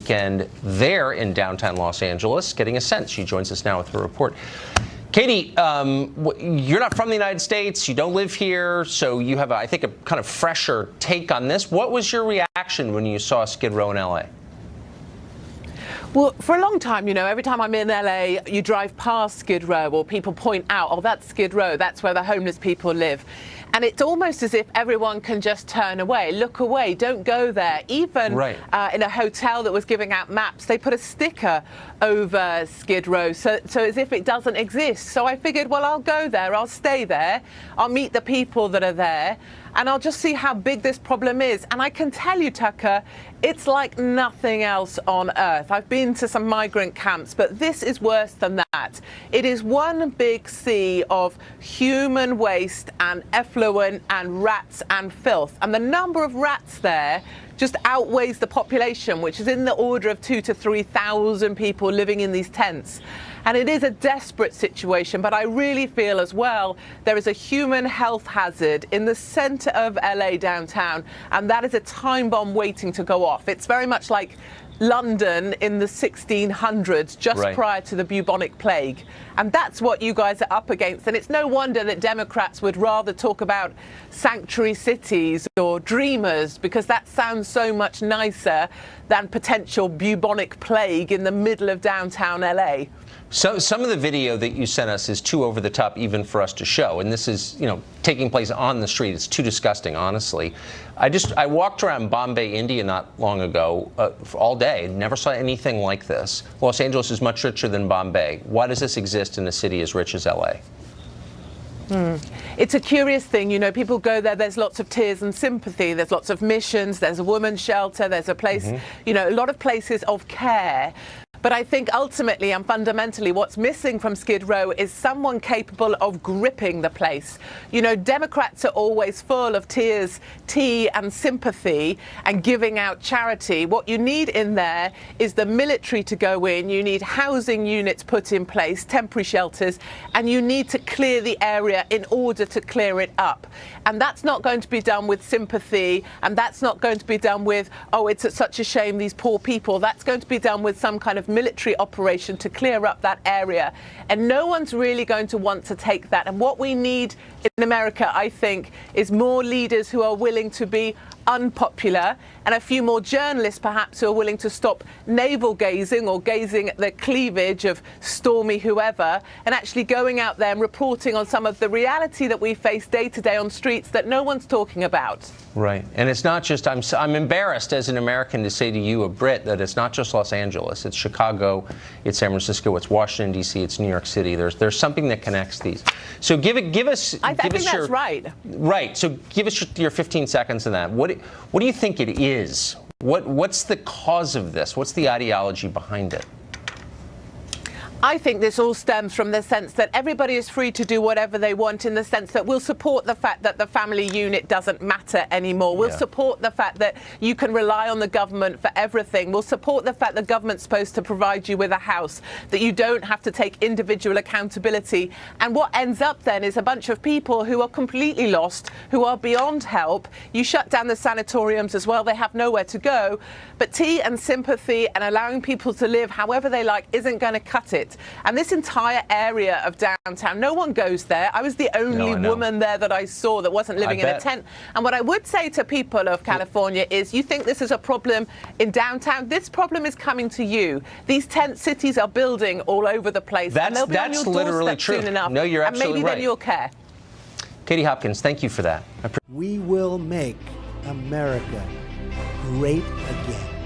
weekend there in downtown Los Angeles, getting a sense. She joins us now with her report. Katie, you're not from the United States. You don't live here, so you have, I think, a kind of fresher take on this. What was your reaction when you saw Skid Row in L.A.? Well, for a long time, every time I'm in LA, you drive past Skid Row or people point out, oh, that's Skid Row, that's where the homeless people live. And it's almost as if everyone can just turn away, look away, don't go there. Even in a hotel that was giving out maps, they put a sticker over Skid Row, so as if it doesn't exist. So I figured, well, I'll go there, I'll stay there, I'll meet the people that are there, and I'll just see how big this problem is. And I can tell you, Tucker, it's like nothing else on earth. I've been to some migrant camps, but this is worse than that. It is one big sea of human waste and effluent and rats and filth. And the number of rats there just outweighs the population, which is in the order of 2,000 to 3,000 people living in these tents. And it is a desperate situation, but I really feel as well there is a human health hazard in the center of LA downtown, and that is a time bomb waiting to go off. It's very much like London in the 1600s, just prior to the bubonic plague. And that's what you guys are up against. And it's no wonder that Democrats would rather talk about sanctuary cities or dreamers, because that sounds so much nicer than potential bubonic plague in the middle of downtown LA. So some of the video that you sent us is too over the top even for us to show. And this is, taking place on the street. It's too disgusting, honestly. I walked around Bombay, India not long ago, all day. Never saw anything like this. Los Angeles is much richer than Bombay. Why does this exist in a city as rich as LA? It's a curious thing, people go there, there's lots of tears and sympathy, there's lots of missions, there's a women's shelter, there's a place, a lot of places of care. But I think ultimately and fundamentally what's missing from Skid Row is someone capable of gripping the place. Democrats are always full of tears, tea and sympathy and giving out charity. What you need in there is the military to go in, you need housing units put in place, temporary shelters, and you need to clear the area in order to clear it up. And that's not going to be done with sympathy, and that's not going to be done with, oh, it's such a shame, these poor people. That's going to be done with some kind of military operation to clear up that area. And no one's really going to want to take that. And what we need in America, I think, is more leaders who are willing to be unpopular, and a few more journalists perhaps who are willing to stop navel gazing or gazing at the cleavage of Stormy whoever, and actually going out there and reporting on some of the reality that we face day to day on streets that no one's talking about. Right. And it's not just, I'm embarrassed as an American to say to you, a Brit, that it's not just Los Angeles. It's Chicago, it's San Francisco, it's Washington, D.C., it's New York City. There's something that connects these. So give us. I think that's right. Right. So give us your 15 seconds on that. What do you think it is? What's the cause of this? What's the ideology behind it? I think this all stems from the sense that everybody is free to do whatever they want, in the sense that we'll support the fact that the family unit doesn't matter anymore. We'll support the fact that you can rely on the government for everything. We'll support the fact the government's supposed to provide you with a house, that you don't have to take individual accountability. And what ends up then is a bunch of people who are completely lost, who are beyond help. You shut down the sanatoriums as well. They have nowhere to go. But tea and sympathy and allowing people to live however they like isn't going to cut it. And this entire area of downtown, no one goes there. I was the only woman there that I saw that wasn't living in a tent. And what I would say to people of California is, you think this is a problem in downtown? This problem is coming to you. These tent cities are building all over the place. That's literally true. Soon enough, no, you're absolutely right. And maybe then you'll care. Katie Hopkins, thank you for that. We will make America great again.